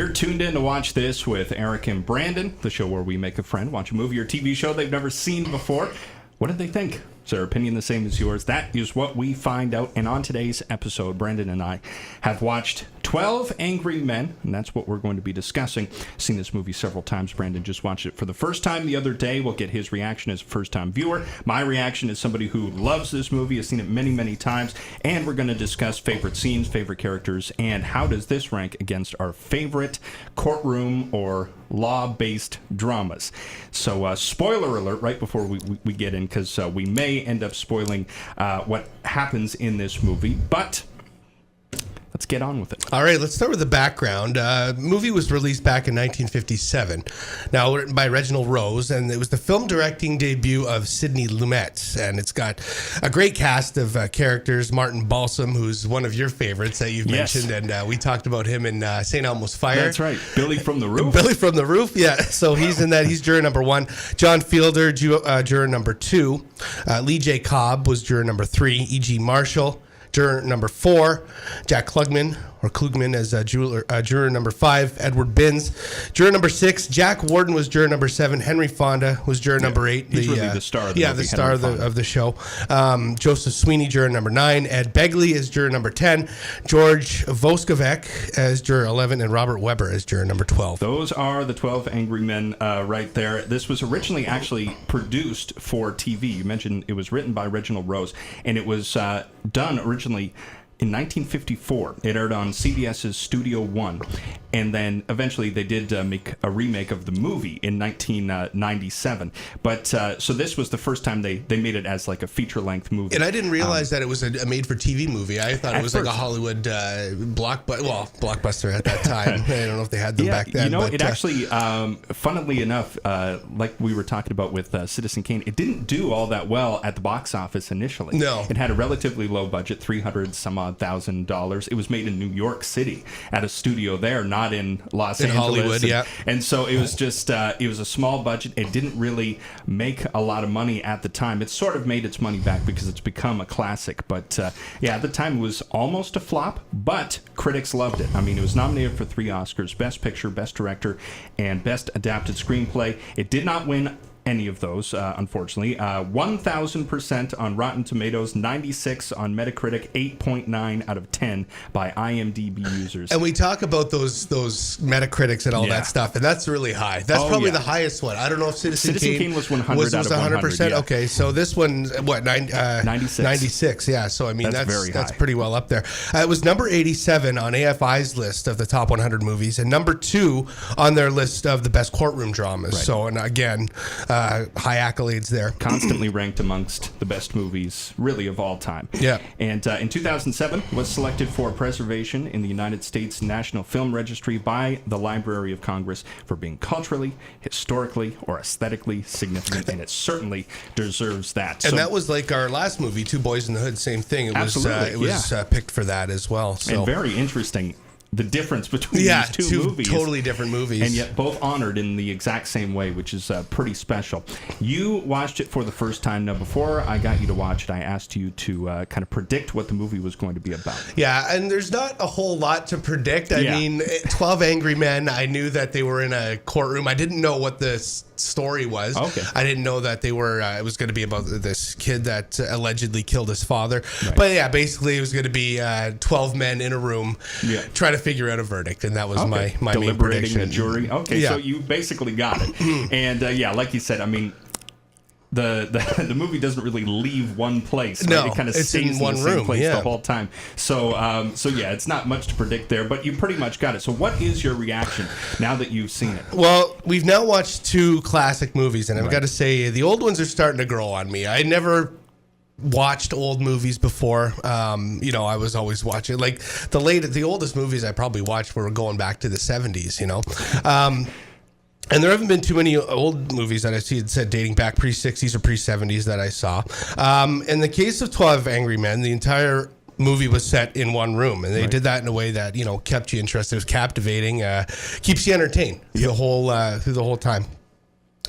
You're tuned in to watch this with Eryk and Brandon, the show where we make a friend watch a movie or TV show they've never seen before. What did they think? Is their opinion the same as yours? That is what we find out. And on today's episode, Brandon and I have watched 12 Angry Men, and that's what we're going to be discussing. Seen this movie several times. Brandon just watched it for the first time the other day. We'll get his reaction as a first-time viewer. My reaction is somebody who loves this movie, has seen it many, many times. And we're going to discuss favorite scenes, favorite characters, and how does this rank against our favorite courtroom or law-based dramas. So spoiler alert right before we get in, because we may end up spoiling what happens in this movie, but let's get on with it. All right, let's start with the background. Movie was released back in 1957, now written by Reginald Rose, and it was the film directing debut of Sidney Lumet, and it's got a great cast of characters. Martin Balsam, who's one of your favorites that you've mentioned, and we talked about him in St. Elmo's Fire. That's right, Billy from the Roof. Billy from the Roof, yeah. So he's in that. He's juror number 1. John Fielder, juror number 2. Lee J. Cobb was juror number 3. E.G. Marshall, juror number 4. Jack Klugman, or Klugman, as juror number 5. Edward Binns, juror number 6. Jack Warden was juror number 7. Henry Fonda was juror number 8. He's really the star of the movie, the star of the show. Joseph Sweeney, juror number 9. Ed Begley is juror number 10. George Voskovec as juror 11. And Robert Weber as juror number 12. Those are the 12 Angry Men right there. This was originally actually produced for TV. You mentioned it was written by Reginald Rose, and it was done originally in 1954. It aired on CBS's Studio One, and then eventually they did make a remake of the movie in 1997. But so this was the first time they made it as like a feature-length movie. And I didn't realize that it was a made-for-TV movie. I thought it was like a Hollywood blockbuster at that time. I don't know if they had them back then. You know, it actually, funnily enough, like we were talking about with Citizen Kane, it didn't do all that well at the box office initially. No. It had a relatively low budget, $300,000. It was made in New York City at a studio there, not in Los Angeles. Hollywood, yeah. And so it was just, it was a small budget. It didn't really make a lot of money at the time. It sort of made its money back because it's become a classic. But yeah, at the time it was almost a flop, but critics loved it. I mean, it was nominated for 3 Oscars, Best Picture, Best Director, and Best Adapted Screenplay. It did not win any of those, unfortunately. 1,000% on Rotten Tomatoes, 96 on Metacritic, 8.9 out of 10 by IMDb users. And we talk about those Metacritics and all that stuff, and that's really high. That's probably the highest one. I don't know if Citizen Kane was 100 out of 100%. Yeah. Okay, so this one, what, 96. 96, yeah. So, I mean, that's pretty well up there. It was number 87 on AFI's list of the top 100 movies, and number 2 on their list of the best courtroom dramas. Right. So, and again, high accolades there. Constantly ranked amongst the best movies, really, of all time. Yeah. And in 2007, was selected for preservation in the United States National Film Registry by the Library of Congress for being culturally, historically, or aesthetically significant, and it certainly deserves that. And that was like our last movie, Two Boys in the Hood, same thing. It was picked for that as well. So. And very interesting. The difference between these two movies. Totally different movies. And yet both honored in the exact same way, which is pretty special. You watched it for the first time. Now, before I got you to watch it, I asked you to kind of predict what the movie was going to be about. Yeah, and there's not a whole lot to predict. I mean, 12 Angry Men, I knew that they were in a courtroom. I didn't know what the story was. Okay. I didn't know that they were, it was going to be about this kid that allegedly killed his father. Right. But yeah, basically it was going to be 12 men in a room trying to figure out a verdict, and that was my main prediction. A jury. Okay, so you basically got it. And like you said, I mean, the movie doesn't really leave one place. Right? No, it kind of stays in one room place the whole time. So yeah, it's not much to predict there, but you pretty much got it. So what is your reaction now that you've seen it? Well, we've now watched 2 classic movies, and I've got to say the old ones are starting to grow on me. I never watched old movies before. I was always watching like the oldest movies I probably watched were going back to the 70s, and there haven't been too many old movies that I've seen said dating back pre-60s or pre-70s that I saw. In the case of 12 Angry Men, the entire movie was set in one room, and they did that in a way that kept you interested. It was captivating, keeps you entertained through the whole time.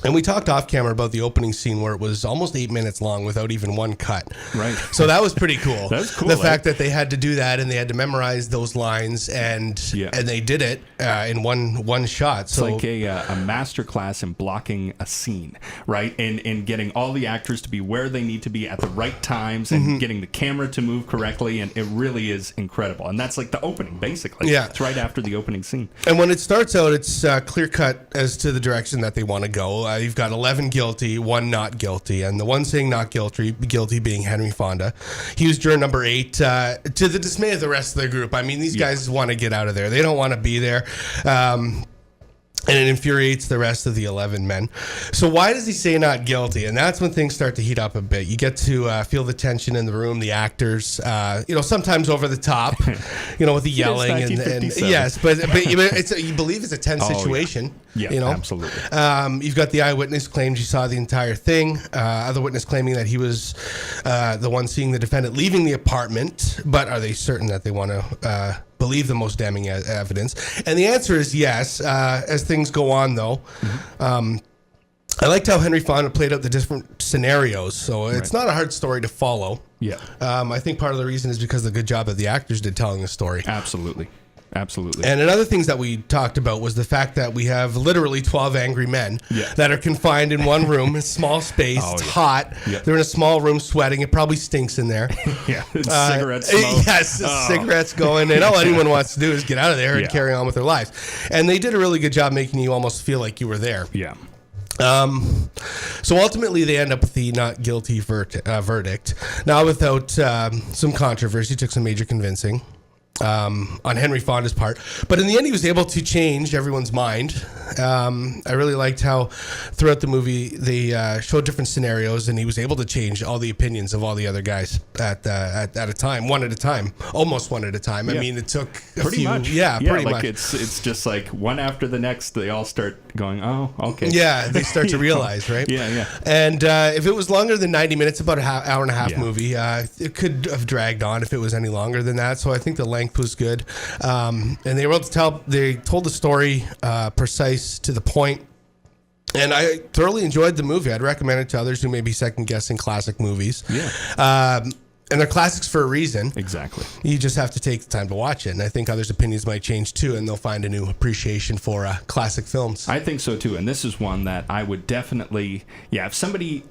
And we talked off camera about the opening scene where it was almost 8 minutes long without even one cut. Right. So that was pretty cool. That's cool. The fact that they had to do that and they had to memorize those lines and they did it in one shot. It's like a master class in blocking a scene, right? And getting all the actors to be where they need to be at the right times and getting the camera to move correctly. And it really is incredible. And that's like the opening, basically. Yeah. It's right after the opening scene. And when it starts out, it's clear cut as to the direction that they want to go. You've got 11 guilty, 1 not guilty. And the one saying not guilty being Henry Fonda. He was juror number 8, to the dismay of the rest of the group. I mean, these guys want to get out of there. They don't want to be there. And it infuriates the rest of the 11 men. So why does he say not guilty? And that's when things start to heat up a bit. You get to feel the tension in the room, the actors, sometimes over the top, with the yelling. and yes, but you believe it's a tense situation. Yeah, absolutely. You've got the eyewitness claims you saw the entire thing. Other witness claiming that he was the one seeing the defendant leaving the apartment. But are they certain that they want to believe the most damning evidence? And the answer is yes. As things go on, though, I liked how Henry Fonda played out the different scenarios. So it's not a hard story to follow. Yeah. I think part of the reason is because of the good job that the actors did telling the story. Absolutely. And another things that we talked about was the fact that we have literally 12 angry men that are confined in one room, a small space. It's hot. Yeah. They're in a small room sweating. It probably stinks in there. Cigarette smoke. Yes, cigarettes going. And all anyone wants to do is get out of there and carry on with their lives. And they did a really good job making you almost feel like you were there. Yeah. So ultimately they end up with the not guilty verdict. Now, without some controversy, took some major convincing on Henry Fonda's part, but in the end he was able to change everyone's mind. I really liked how throughout the movie they showed different scenarios, and he was able to change all the opinions of all the other guys at a time, almost one at a time. I mean, it took pretty much. Pretty much. It's just like one after the next. They all start going, oh, okay. Yeah, they start to realize, right? Yeah. And if it was longer than 90 minutes, about an hour and a half movie, it could have dragged on if it was any longer than that. So I think the length was good, and they were able to they told the story precise to the point, and I thoroughly enjoyed the movie. I'd recommend it to others who may be second guessing classic movies. And they're classics for a reason. Exactly. You just have to take the time to watch it, and I think others' opinions might change too, and they'll find a new appreciation for classic films. I think so too, and this is one that I would definitely, if somebody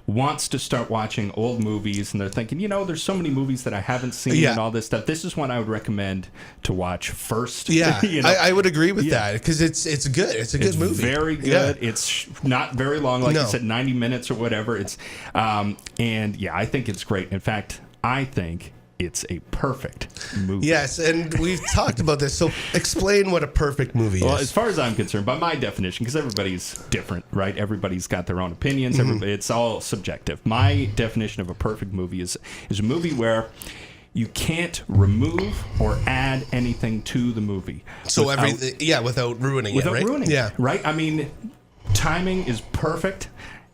wants to start watching old movies and they're thinking, there's so many movies that I haven't seen and all this stuff, this is one I would recommend to watch first. I would agree with that, because it's good. It's a good movie. Very good. It's not very long, like you said, 90 minutes or whatever. It's I think it's great. In fact, I think it's a perfect movie. Yes, and we've talked about this. So explain what a perfect movie is. Well, as far as I'm concerned, by my definition, because everybody's different, right? Everybody's got their own opinions. It's all subjective. My definition of a perfect movie is a movie where you can't remove or add anything to the movie. So without ruining it, right? Without ruining it, right? I mean, timing is perfect.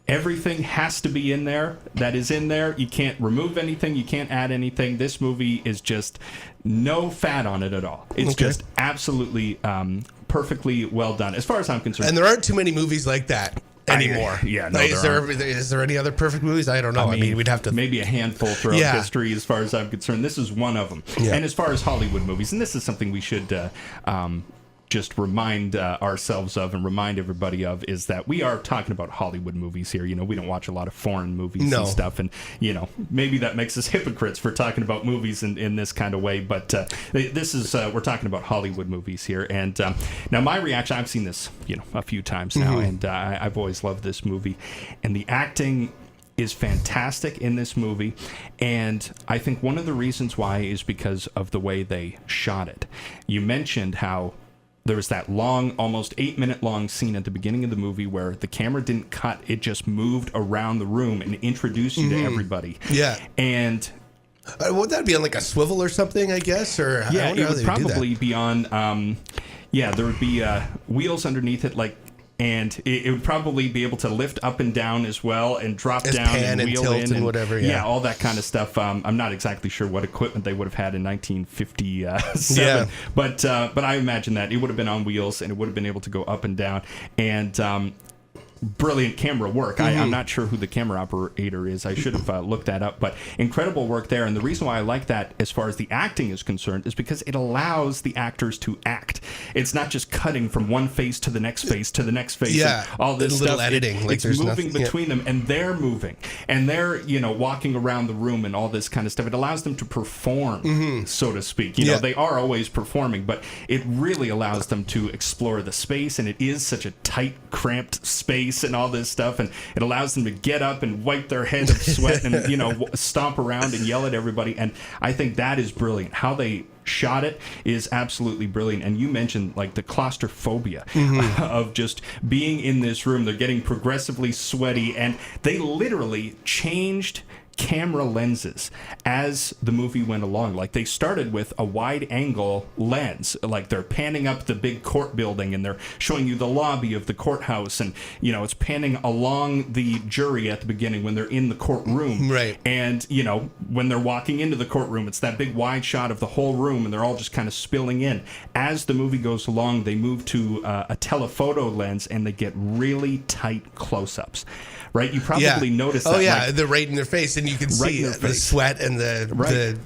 Everything has to be in there that is in there. You can't remove anything. You can't add anything. This movie is just no fat on it at all. It's just absolutely perfectly well done, as far as I'm concerned. And there aren't too many movies like that anymore. Is there any other perfect movies? I don't know. I mean, we'd have to... Maybe a handful throughout history, as far as I'm concerned. This is one of them. Yeah. And as far as Hollywood movies, and this is something we should... just remind ourselves of and remind everybody of, is that we are talking about Hollywood movies here. We don't watch a lot of foreign movies and stuff, and maybe that makes us hypocrites for talking about movies in this kind of way, but this is we're talking about Hollywood movies here. And now my reaction, I've seen this a few times now, and I've always loved this movie, and the acting is fantastic in this movie, and I think one of the reasons why is because of the way they shot it. You mentioned how there was that long, almost 8-minute long scene at the beginning of the movie where the camera didn't cut. It just moved around the room and introduced you to everybody. Yeah. And... would that be on like a swivel or something, I guess? Or it would probably be on... there would be wheels underneath it, and it would probably be able to lift up and down as well, and drop down and wheel tilt in and whatever. All that kind of stuff. I'm not exactly sure what equipment they would have had in 1957, but I imagine that it would have been on wheels and it would have been able to go up and down. And brilliant camera work. I'm not sure who the camera operator is. I should have looked that up, but incredible work there. And the reason why I like that as far as the acting is concerned is because it allows the actors to act. It's not just cutting from one face to the next face to the next face. Yeah, and all this little stuff. editing. It's moving between them, and they're moving, and they're walking around the room and all this kind of stuff. It allows them to perform, so to speak. You know, they are always performing, but it really allows them to explore the space, and it is such a tight, cramped space and all this stuff, and it allows them to get up and wipe their head of sweat and stomp around and yell at everybody. And I think that is brilliant. How they shot it is absolutely brilliant. And you mentioned like the claustrophobia of just being in this room. They're getting progressively sweaty, and they literally changed camera lenses as the movie went along. Like, they started with a wide angle lens, like they're panning up the big court building and they're showing you the lobby of the courthouse, and it's panning along the jury at the beginning when they're in the courtroom, right? And when they're walking into the courtroom, it's that big wide shot of the whole room, and they're all just kind of spilling in. As the movie goes along, they move to a telephoto lens, and they get really tight close-ups. Right, you probably noticed that. Oh yeah, they're right in their face, and you can see the sweat and the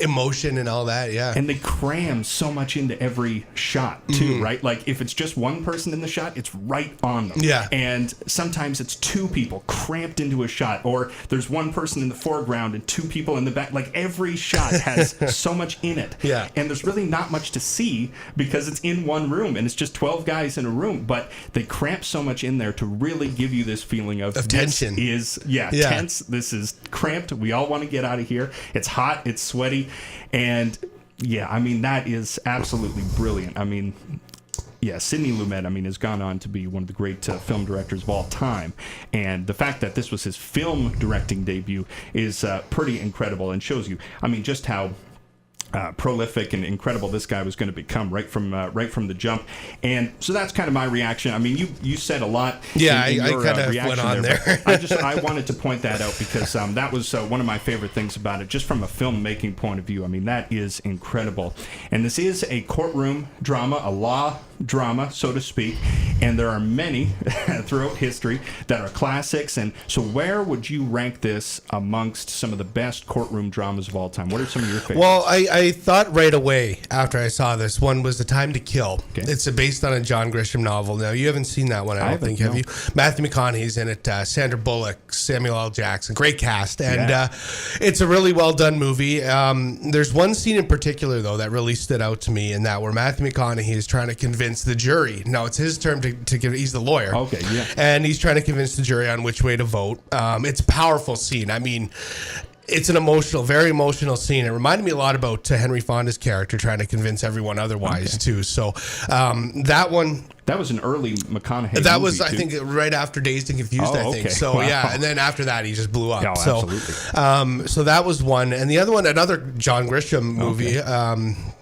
emotion and all that. Yeah, and they cram so much into every shot too. Right, like if it's just one person in the shot, it's right on them. Yeah, and sometimes it's two people cramped into a shot, or there's one person in the foreground and two people in the back. Like, every shot has so much in it. Yeah, and there's really not much to see because it's in one room and it's just 12 guys in a room. But they cramp so much in there to really give you this feeling of tension. Tense. This is cramped. We all want to get out of here. It's hot. It's sweaty. And I mean, that is absolutely brilliant. I mean, Sidney Lumet, has gone on to be one of the great film directors of all time. And the fact that this was his film directing debut is pretty incredible, and shows you, just how prolific and incredible this guy was going to become right from the jump. And so that's kind of my reaction. You said a lot. Yeah, in your, I kind of went on there. I wanted to point that out because that was one of my favorite things about it, just from a filmmaking point of view. That is incredible. And this is a courtroom drama, a law drama, so to speak. And there are many throughout history that are classics. And so where would you rank this amongst some of the best courtroom dramas of all time? What are some of your favorites? Well, I thought right away after I saw this one was The Time to Kill. Okay. It's based on a John Grisham novel. Now, you haven't seen that one, I don't think, have you? Matthew McConaughey's in it, Sandra Bullock, Samuel L. Jackson, great cast. And it's a really well done movie. There's one scene in particular, though, that really stood out to me, in that where Matthew McConaughey is trying to convince the jury. Now, it's his turn to give, he's the lawyer. Okay, yeah. And he's trying to convince the jury on which way to vote. It's a powerful scene. It's an very emotional scene. It reminded me a lot about Henry Fonda's character trying to convince everyone otherwise, too. So that one... That was an early McConaughey That movie, was, too. I think, right after Dazed and Confused, I think. Okay. So, and then after that, he just blew up. Oh, so, absolutely. So that was one. And the other one, another John Grisham movie,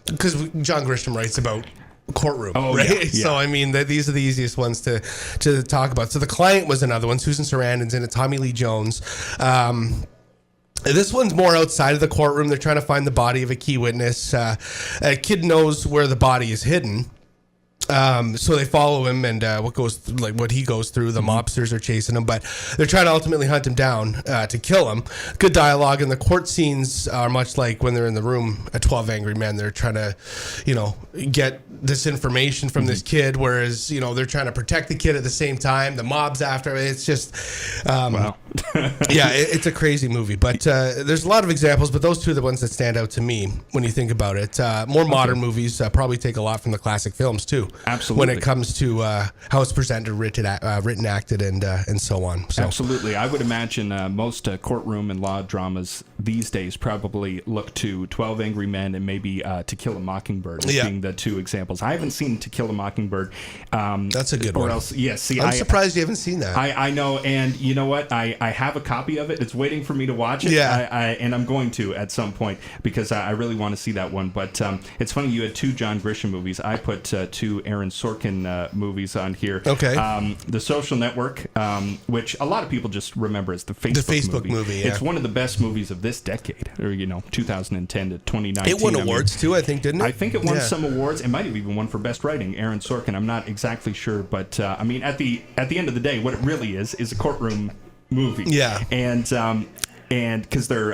because John Grisham writes about courtroom, right? Yeah. So these are the easiest ones to talk about. So The Client was another one. Susan Sarandon's in it. Tommy Lee Jones. This one's more outside of the courtroom. They're trying to find the body of a key witness. A kid knows where the body is hidden. So they follow him, and what he goes through, the mobsters are chasing him, but they're trying to ultimately hunt him down to kill him. Good dialogue, and the court scenes are much like when they're in the room at 12 Angry Men. They're trying to, get this information from this kid, whereas they're trying to protect the kid at the same time. The mob's after. It's just, wow. It's a crazy movie. But there's a lot of examples, but those two are the ones that stand out to me when you think about it. More modern movies probably take a lot from the classic films too. Absolutely. When it comes to how it's presented, written, acted, and so on. So. Absolutely. I would imagine most courtroom and law dramas these days probably look to 12 Angry Men and maybe To Kill a Mockingbird as being the two examples. I haven't seen To Kill a Mockingbird. That's a good one. I'm surprised you haven't seen that. I know, and you know what? I have a copy of it. It's waiting for me to watch it. Yeah. And I'm going to at some point because I really want to see that one. But it's funny, you had two John Grisham movies. I put two Aaron Sorkin movies on here. Okay. The Social Network, which a lot of people just remember as the Facebook movie. Yeah. It's one of the best movies of this decade, or 2010 to 2019. It won awards too, I think, didn't it? I think it won some awards. It might have even won for best writing. Aaron Sorkin. I'm not exactly sure, but I mean, at the end of the day, what it really is a courtroom movie. Yeah. And because they're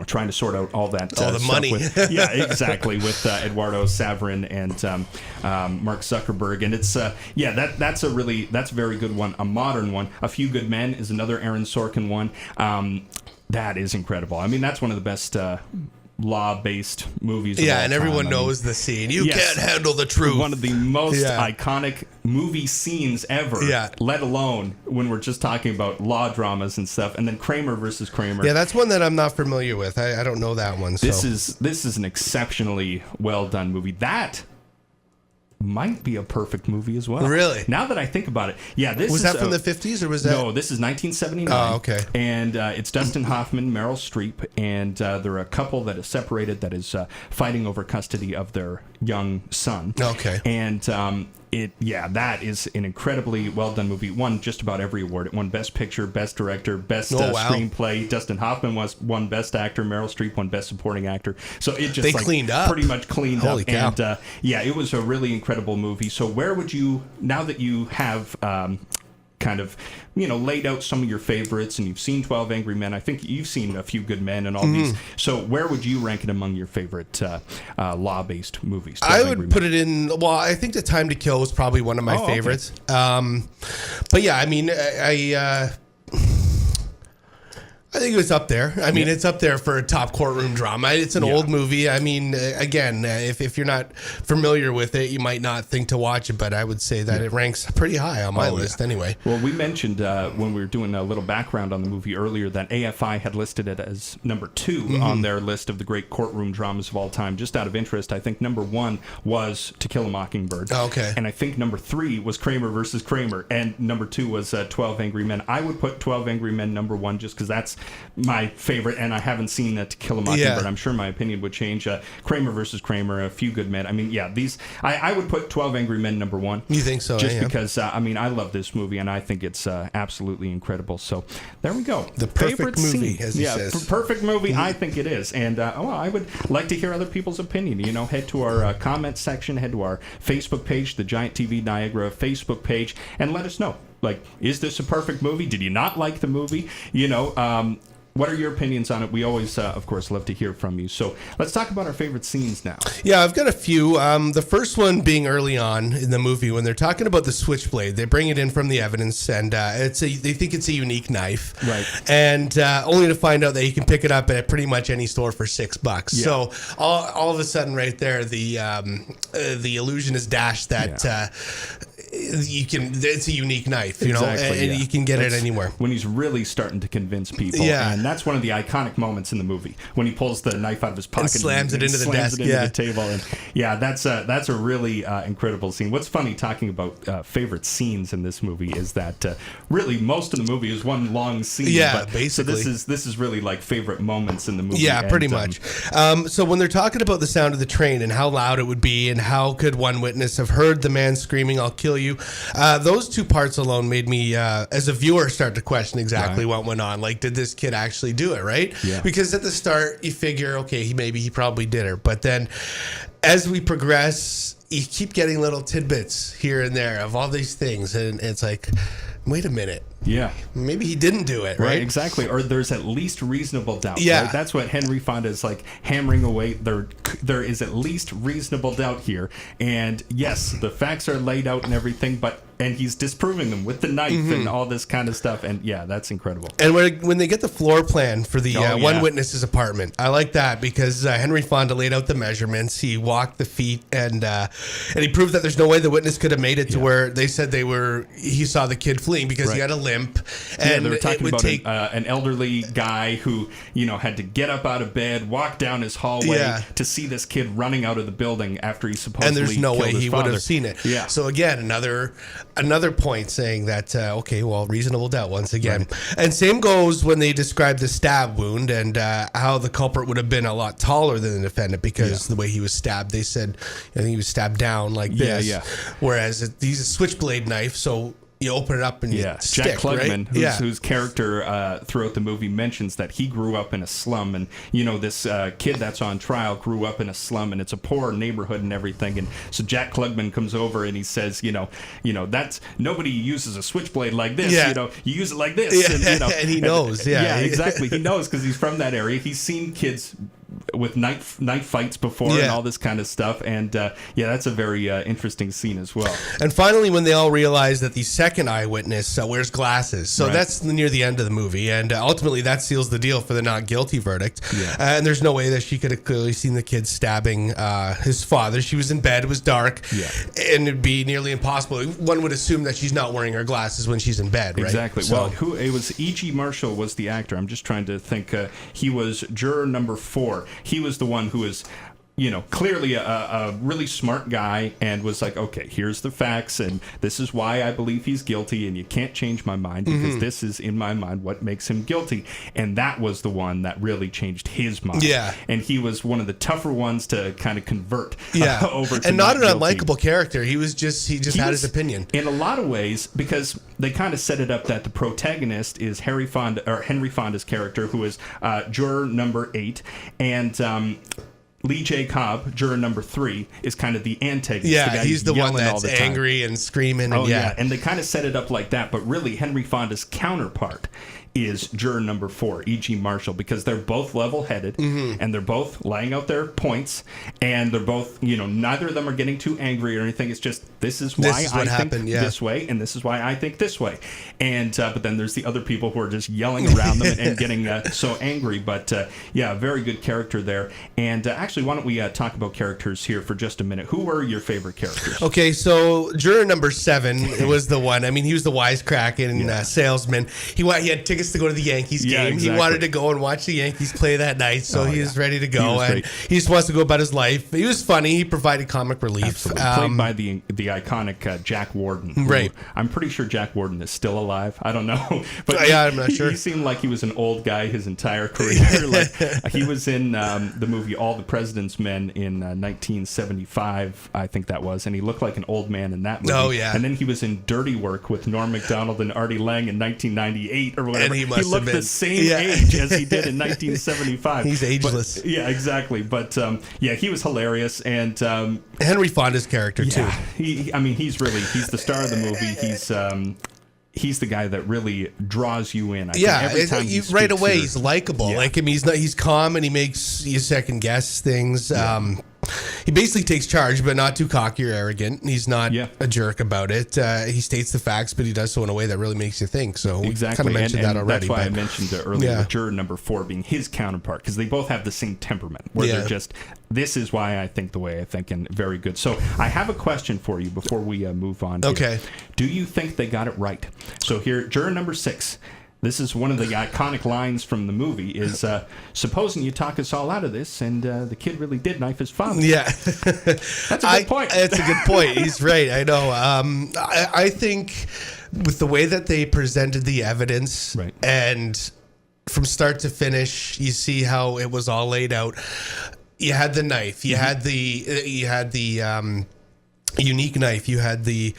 trying to sort out all that all the stuff money. Yeah, exactly, with Eduardo Saverin and Mark Zuckerberg, and it's that's a very good one, a modern one. A Few Good Men is another Aaron Sorkin one. That is incredible. I mean, that's one of the best law-based movies of all and everyone time. knows the scene. You can't handle the truth. One of the most iconic movie scenes ever, let alone when we're just talking about law dramas and stuff. And then Kramer versus Kramer. Yeah, that's one that I'm not familiar with. I don't know that one. So. This is an exceptionally well-done movie. That might be a perfect movie as well. Really? Now that I think about it. Yeah, this was that from the 50s or was that? No, this is 1979. Oh, okay. And it's Dustin Hoffman, Meryl Streep, and they're a couple that is separated that is fighting over custody of their young son. Okay. And that is an incredibly well done movie. It won just about every award. It won Best Picture, Best Director, Best Screenplay. Dustin Hoffman won Best Actor. Meryl Streep won Best Supporting Actor. So it just cleaned up. Pretty much cleaned Holy up. cow. And it was a really incredible movie. So where would you, now that you have kind of laid out some of your favorites, and you've seen 12 Angry Men, I think you've seen A Few Good Men and all these, so where would you rank it among your favorite law-based movies? I would put it in, well, I think The Time to Kill was probably one of my favorites. Okay. But yeah, I mean, I think it was up there. I mean, it's up there for a top courtroom drama. It's an old movie. I mean, again, if you're not familiar with it, you might not think to watch it, but I would say that it ranks pretty high on my list anyway. Well, we mentioned when we were doing a little background on the movie earlier that AFI had listed it as number 2 on their list of the great courtroom dramas of all time. Just out of interest, I think number 1 was To Kill a Mockingbird. Okay. And I think number 3 was Kramer versus Kramer, and number 2 was 12 Angry Men. I would put 12 Angry Men number 1 just because that's my favorite, and I haven't seen To Kill a Mockingbird. I'm sure my opinion would change. Kramer versus Kramer, A Few Good Men. I mean, these I would put 12 Angry Men number 1. You think so? Just because I mean, I love this movie, and I think it's absolutely incredible. So there we go. The perfect movie, as he says. Perfect movie. I think it is, and I would like to hear other people's opinion. Head to our comment section, head to our Facebook page, the Giant TV Niagara Facebook page, and let us know. Like, is this a perfect movie? Did you not like the movie? What are your opinions on it? We always, of course, love to hear from you. So let's talk about our favorite scenes now. Yeah, I've got a few. The first one being early on in the movie when they're talking about the switchblade. They bring it in from the evidence, and they think it's a unique knife. Right. And only to find out that you can pick it up at pretty much any store for $6. Yeah. So all of a sudden right there, the illusion is dashed that... it's a unique knife, and you can get it anywhere. When he's really starting to convince people. And that's one of the iconic moments in the movie when he pulls the knife out of his pocket and slams it into the desk, the table. And that's a really incredible scene. What's funny talking about favorite scenes in this movie is that really most of the movie is one long scene. Basically. So this is really like favorite moments in the movie. Yeah, pretty much. So when they're talking about the sound of the train and how loud it would be and how could one witness have heard the man screaming, "I'll kill you," those two parts alone made me, as a viewer, start to question exactly what went on. Like, did this kid actually do it, right? Yeah. Because at the start, you figure, okay, he probably did it. But then as we progress, you keep getting little tidbits here and there of all these things. And it's like, wait a minute. Yeah. Maybe he didn't do it, right? Exactly. Or there's at least reasonable doubt. Yeah. Right? That's what Henry Fonda is like hammering away. There is at least reasonable doubt here. And yes, the facts are laid out and everything, and he's disproving them with the knife and all this kind of stuff. And yeah, that's incredible. And when they get the floor plan for the one witness's apartment, I like that because Henry Fonda laid out the measurements. He walked the feet and he proved that there's no way the witness could have made it to where they said he saw the kid fleeing because he had a limp. Yeah, And they were it talking would about take an elderly guy who, had to get up out of bed, walk down his hallway to see this kid running out of the building after he supposedly and there's no killed way his he father. would have seen it. Yeah. So again, another point saying that reasonable doubt once again. Right. And same goes when they describe the stab wound and how the culprit would have been a lot taller than the defendant because the way he was stabbed, they said I think he was stabbed down like this. Yeah. Whereas he's a switchblade knife, so you open it up and you stick, Jack Klugman, right? whose character throughout the movie mentions that he grew up in a slum, and this kid that's on trial grew up in a slum, and it's a poor neighborhood and everything. And so Jack Klugman comes over and he says, that's nobody uses a switchblade like this. You use it like this. Yeah. And he knows. Yeah, exactly. He knows because he's from that area. He's seen kids with knife fights before and all this kind of stuff, and that's a very interesting scene as well. And finally, when they all realize that the second eyewitness wears glasses, so that's near the end of the movie, and ultimately that seals the deal for the not guilty verdict. And there's no way that she could have clearly seen the kid stabbing his father. She was in bed, it was dark, and it'd be nearly impossible. One would assume that she's not wearing her glasses when she's in bed, right? Exactly. So, well, it was E.G. Marshall was the actor. I'm just trying to think. He was juror number 4. He was the one who was, clearly a really smart guy and was like, okay, here's the facts, and this is why I believe he's guilty, and you can't change my mind because this is, in my mind, what makes him guilty. And that was the one that really changed his mind. Yeah. And he was one of the tougher ones to kind of convert over to and not an guilty. unlikable character. He just had his opinion. In a lot of ways, because they kind of set it up that the protagonist is Henry Fonda's character, who is juror number 8, and Lee J. Cobb, juror number 3, is kind of the antagonist. Yeah, the guy he's the one that's the angry and screaming. And and they kind of set it up like that. But really, Henry Fonda's counterpart is juror number 4, E.G. Marshall, because they're both level-headed and they're both laying out their points, and they're both, neither of them are getting too angry or anything. It's just, this is why I think this way, and this is why I think this way. And but then there's the other people who are just yelling around them and getting so angry. But very good character there. And actually, why don't we talk about characters here for just a minute? Who were your favorite characters? Okay, so juror number 7 was the one. I mean, he was the wisecracking salesman. He had tickets to go to the Yankees game. Exactly. He wanted to go and watch the Yankees play that night, so he was ready to go, and he just wants to go about his life. He was funny. He provided comic relief. Played by the iconic Jack Warden. Right. I'm pretty sure Jack Warden is still alive. I don't know, but I'm not sure. He seemed like he was an old guy his entire career. He was in the movie All the President's Men in 1975, I think that was, and he looked like an old man in that movie. Oh yeah. And then he was in Dirty Work with Norm Macdonald and Artie Lang in 1998 or whatever. And he looked the same age as he did in 1975. He's ageless. But, exactly. But he was hilarious, and Henry Fonda's character too. He's the star of the movie. He's the guy that really draws you in. I think every time right away he's likable. Yeah. Like him, he's calm and he makes you second guess things. Yeah. He basically takes charge, but not too cocky or arrogant. He's not a jerk about it. He states the facts, but he does so in a way that really makes you think. So we kind of mentioned that already. That's why I mentioned earlier with juror number 4 being his counterpart, because they both have the same temperament, where they're just, this is why I think the way I think, and very good. So I have a question for you before we move on. Okay. Do you think they got it right? So here, juror number 6. This is one of the iconic lines from the movie is, supposing you talk us all out of this and the kid really did knife his father. Yeah. That's a good point. That's a good point. He's right. I know. I think with the way that they presented the evidence and from start to finish, you see how it was all laid out. You had the knife. You had the unique knife. You had the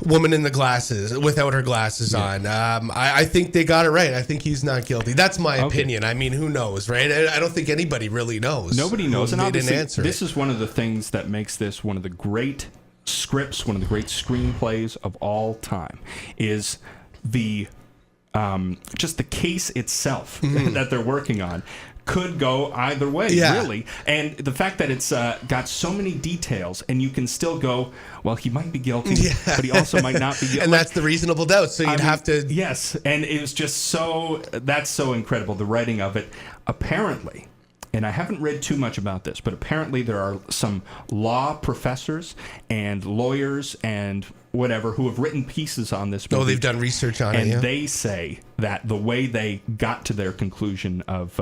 woman in the glasses without her glasses on. I think they got it right. I think he's not guilty. That's my opinion. I mean, who knows, right? I don't think anybody really knows. Nobody knows. And they didn't answer this is one of the things that makes this one of the great scripts, one of the great screenplays of all time, is the just the case itself that they're working on. Could go either way, really. And the fact that it's got so many details, and you can still go, well, he might be guilty, but he also might not be guilty. And that's the reasonable doubt, so you'd have to... Yes, and it was just that's so incredible, the writing of it. Apparently, and I haven't read too much about this, but apparently there are some law professors and lawyers and whatever who have written pieces on this movie. Oh, they've done research on it, and yeah. they say that the way they got to their conclusion of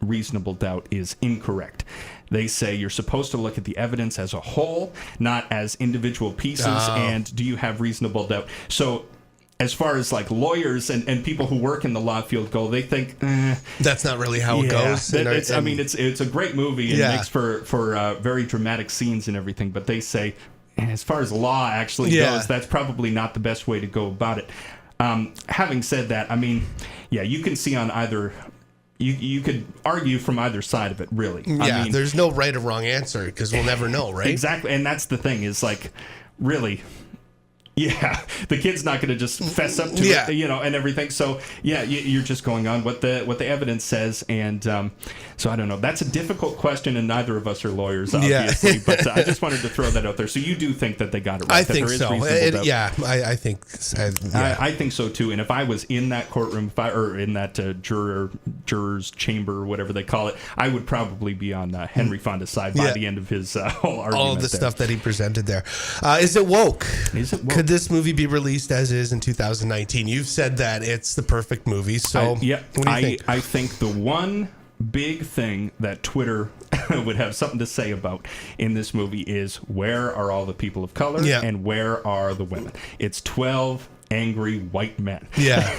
reasonable doubt is incorrect. They say you're supposed to look at the evidence as a whole, not as individual pieces, and do you have reasonable doubt? So as far as like lawyers and people who work in the law field go, they think that's not really how it goes. I mean, it's a great movie and Yeah. makes for very dramatic scenes and everything. But they say, as far as law actually goes, that's probably not the best way to go about it. Having said that, I mean, yeah, you can see on either. You could argue from either side of it, really. Yeah, I mean, there's no right or wrong answer because we'll never know, right? Exactly, and that's the thing is like, really. Yeah, the kid's not going to just fess up to it, and everything. So yeah, you're just going on what the evidence says, and so I don't know. That's a difficult question, and neither of us are lawyers, obviously. Yeah. But I just wanted to throw that out there. So you do think that they got it right? I think so. I think. I think so too. And if I was in that courtroom, or in that jurors chamber, or whatever they call it, I would probably be on Henry Fonda's side by the end of his whole argument. All of the stuff that he presented there. Is it woke? Is it woke? Could this movie be released as is in 2019? You've said that it's the perfect movie. So what do you think? I think the one big thing that Twitter would have something to say about in this movie is where are all the people of color and where are the women? It's 12 angry white men. Yeah.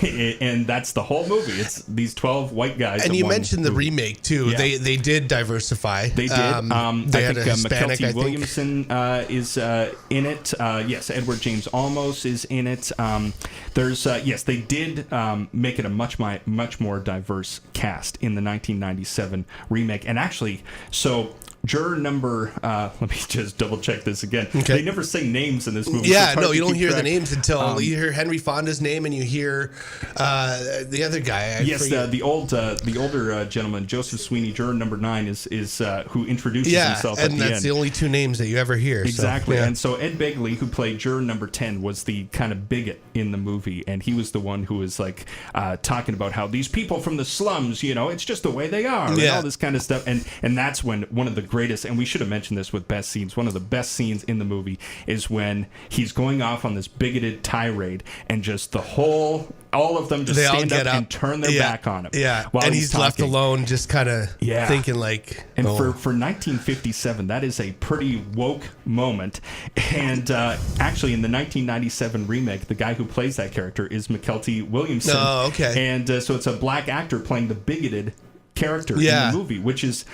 And that's the whole movie. It's these 12 white guys. And you mentioned the remake too. Yeah. They did diversify. They did. They had a Hispanic, McKelty Williamson is in it. Yes, Edward James Olmos is in it. There's they did make it a much more diverse cast in the 1997 remake. And actually, so juror number, let me just double check this again. Okay. They never say names in this movie. Yeah, so no, you don't hear the names until you hear Henry Fonda's name and you hear the other guy. The older gentleman, Joseph Sweeney, juror number 9, is who introduces himself at the end. And that's the only two names that you ever hear. Exactly. So, And so Ed Begley, who played juror number 10, was the kind of bigot in the movie, and he was the one who was like talking about how these people from the slums, it's just the way they are, and all this kind of stuff. And that's when one of the greatest, and we should have mentioned this with best scenes, one of the best scenes in the movie is when he's going off on this bigoted tirade and just all of them just stand up and turn their back on him. Yeah, and he's left alone just kind of thinking like... And for 1957, that is a pretty woke moment. And actually, in the 1997 remake, the guy who plays that character is McKelty Williamson. Oh, okay. And so it's a black actor playing the bigoted character in the movie, which is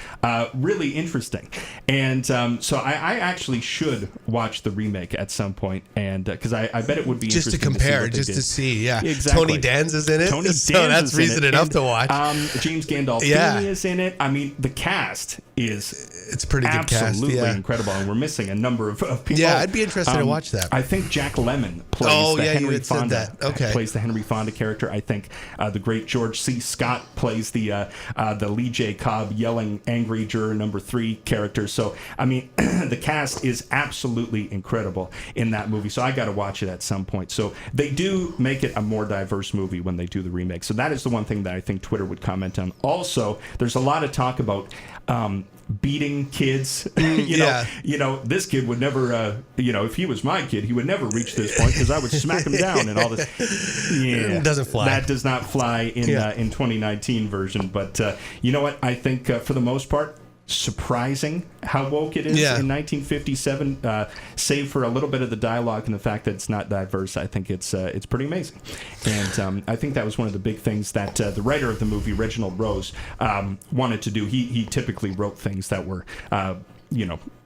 really interesting. And so I actually should watch the remake at some point, and because I bet it would be just interesting to compare, to see. Exactly. Tony Danza's in it. Tony Danza's so that's reason enough to watch. James Gandolfini is in it. I mean, the cast is pretty good cast. Absolutely incredible, and we're missing a number of people. Yeah, I'd be interested to watch that. I think Jack Lemmon plays Henry Fonda. Plays the Henry Fonda character. I think the great George C. Scott plays the Lee J. Cobb yelling angry juror number 3 character. So, I mean, the cast is absolutely incredible in that movie. So I got to watch it at some point. So they do make it a more diverse movie when they do the remake. So that is the one thing that I think Twitter would comment on. Also, there's a lot of talk about beating kids. You know, this kid would never, if he was my kid, he would never reach this point because I would smack him down and all this. Yeah, it doesn't fly. That does not fly in 2019 version. But you know what? I think for the most part, surprising how woke it is in 1957, save for a little bit of the dialogue and the fact that it's not diverse. I think it's pretty amazing, and I think that was one of the big things that the writer of the movie, Reginald Rose, wanted to do. He typically wrote things that were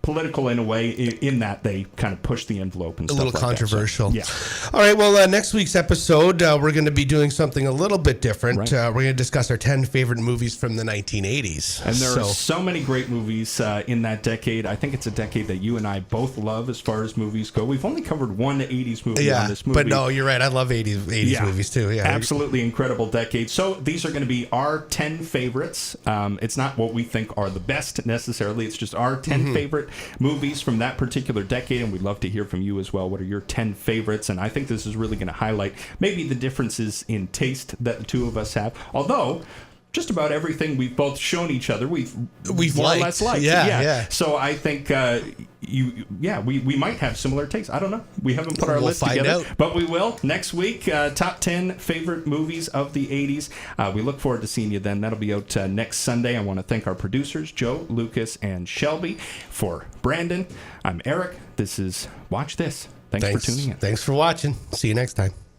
political in a way, in that they kind of push the envelope and a stuff little like controversial. That. So, All right. Well, next week's episode, we're going to be doing something a little bit different. Right. We're going to discuss our 10 favorite movies from the 1980s. And there are so many great movies in that decade. I think it's a decade that you and I both love as far as movies go. We've only covered one 80s movie on this movie. But no, you're right. I love 80s movies too. Yeah, absolutely incredible decade. So these are going to be our 10 favorites. It's not what we think are the best necessarily. It's just our 10 favorite movies from that particular decade, and we'd love to hear from you as well. What are your 10 favorites? And I think this is really going to highlight maybe the differences in taste that the two of us have. Although just about everything we've both shown each other, we've more liked. or less liked. Yeah. So I think we might have similar tastes. I don't know. We haven't put our We'll list find together, out. but we will next week. Top 10 favorite movies of the 80s. We look forward to seeing you then. That'll be out next Sunday. I want to thank our producers, Joe, Lucas, and Shelby. For Brandon, I'm Eryk. This is Watch This. Thanks for tuning in. Thanks for watching. See you next time.